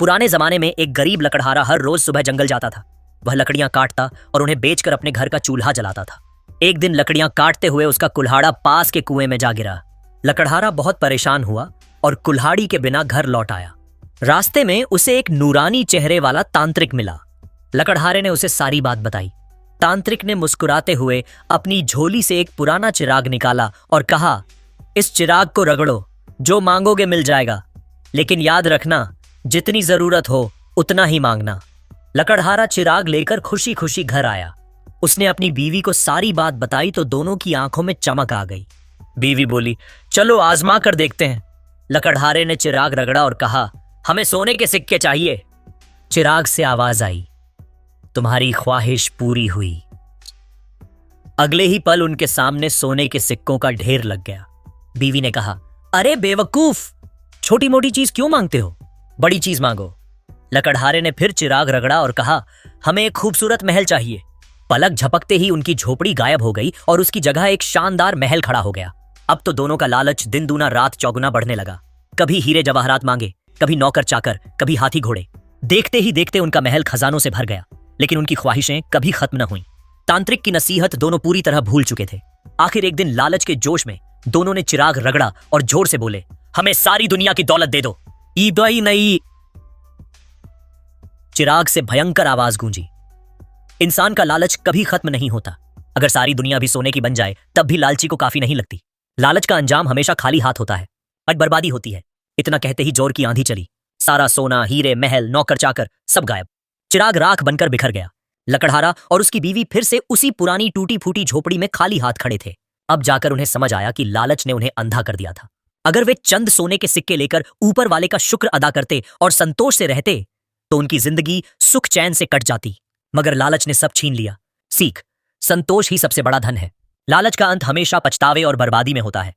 पुराने जमाने में एक गरीब लकड़हारा हर रोज सुबह जंगल जाता था। वह लकड़ियां काटता और उन्हें बेचकर अपने घर का चूल्हा जलाता था। एक दिन लकड़ियां काटते हुए उसका कुल्हाड़ा पास के कुएं में जा गिरा। लकड़हारा बहुत परेशान हुआ और कुल्हाड़ी के बिना घर लौट आया। रास्ते में उसे एक नूरानी चेहरे वाला तांत्रिक मिला। लकड़हारे ने उसे सारी बात बताई। तांत्रिक ने मुस्कुराते हुए अपनी झोली से एक पुराना चिराग निकाला और कहा, इस चिराग को रगड़ो, जो मांगोगे मिल जाएगा, लेकिन याद रखना जितनी जरूरत हो उतना ही मांगना। लकड़हारा चिराग लेकर खुशी खुशी घर आया। उसने अपनी बीवी को सारी बात बताई तो दोनों की आंखों में चमक आ गई। बीवी बोली, चलो आजमा कर देखते हैं। लकड़हारे ने चिराग रगड़ा और कहा, हमें सोने के सिक्के चाहिए। चिराग से आवाज आई, तुम्हारी ख्वाहिश पूरी हुई। अगले ही पल उनके सामने सोने के सिक्कों का ढेर लग गया। बीवी ने कहा, अरे बेवकूफ, छोटी मोटी चीज क्यों मांगते हो, बड़ी चीज मांगो। लकड़हारे ने फिर चिराग रगड़ा और कहा, हमें एक खूबसूरत महल चाहिए। पलक झपकते ही उनकी झोपड़ी गायब हो गई और उसकी जगह एक शानदार महल खड़ा हो गया। अब तो दोनों का लालच दिन दूना रात चौगुना बढ़ने लगा। कभी हीरे जवाहरात मांगे, कभी नौकर चाकर, कभी हाथी घोड़े। देखते ही देखते उनका महल खजानों से भर गया, लेकिन उनकी ख्वाहिशें कभी खत्म न हुई। तांत्रिक की नसीहत दोनों पूरी तरह भूल चुके थे। आखिर एक दिन लालच के जोश में दोनों ने चिराग रगड़ा और जोर से बोले, हमें सारी दुनिया की दौलत दे दो। ईदई नहीं। चिराग से भयंकर आवाज गूंजी। इंसान का लालच कभी खत्म नहीं होता। अगर सारी दुनिया भी सोने की बन जाए तब भी लालची को काफी नहीं लगती। लालच का अंजाम हमेशा खाली हाथ होता है और बर्बादी होती है। इतना कहते ही जोर की आंधी चली। सारा सोना, हीरे, महल, नौकर चाकर सब गायब। चिराग राख बनकर बिखर गया। लकड़हारा और उसकी बीवी फिर से उसी पुरानी टूटी फूटी झोपड़ी में खाली हाथ खड़े थे। अब जाकर उन्हें समझ आया कि लालच ने उन्हें अंधा कर दिया था। अगर वे चंद सोने के सिक्के लेकर ऊपर वाले का शुक्र अदा करते और संतोष से रहते तो उनकी जिंदगी सुख चैन से कट जाती। मगर लालच ने सब छीन लिया। सीख, संतोष ही सबसे बड़ा धन है। लालच का अंत हमेशा पछतावे और बर्बादी में होता है।